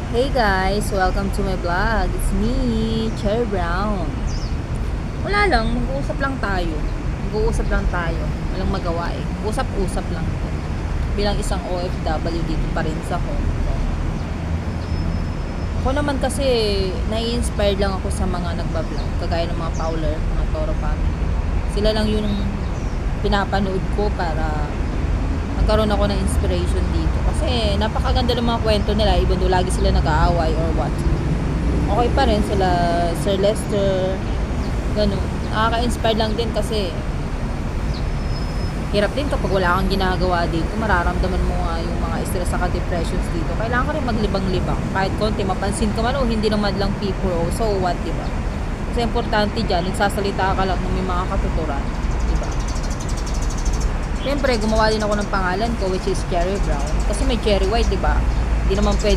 Hey guys, welcome to my vlog. It's me, Cherry Brown. Wala lang, mag-uusap lang tayo. Mag-uusap lang tayo. Walang magawa eh. Usap-usap lang. Bilang isang OFW dito pa rin sa Hong Kong. Ako naman kasi, nai-inspired lang ako sa mga nagbablog. Kagaya ng mga Fowler, mga Toro family. Sila lang yung pinapanood ko para magkaroon ako ng inspiration dito. Kasi napakaganda ng mga kwento nila, even though lagi sila nag-aaway or what. Okay pa rin sila, Sir Lester, ganun. Nakaka-inspire lang din kasi hirap din kapag wala kang ginagawa dito. Mararamdaman mo nga yung mga stress saka depressions dito. Kailangan ka rin maglibang-libang. Kahit konti, mapansin ka man o hindi naman lang people, so what, diba? Kasi importante dyan, nagsasalita ka lang ng may mga katuturan. Diba? Siyempre, gumawa din ako ng pangalan ko, which is Cherry Brown. Kasi may Cherry White, diba? Hindi naman pwede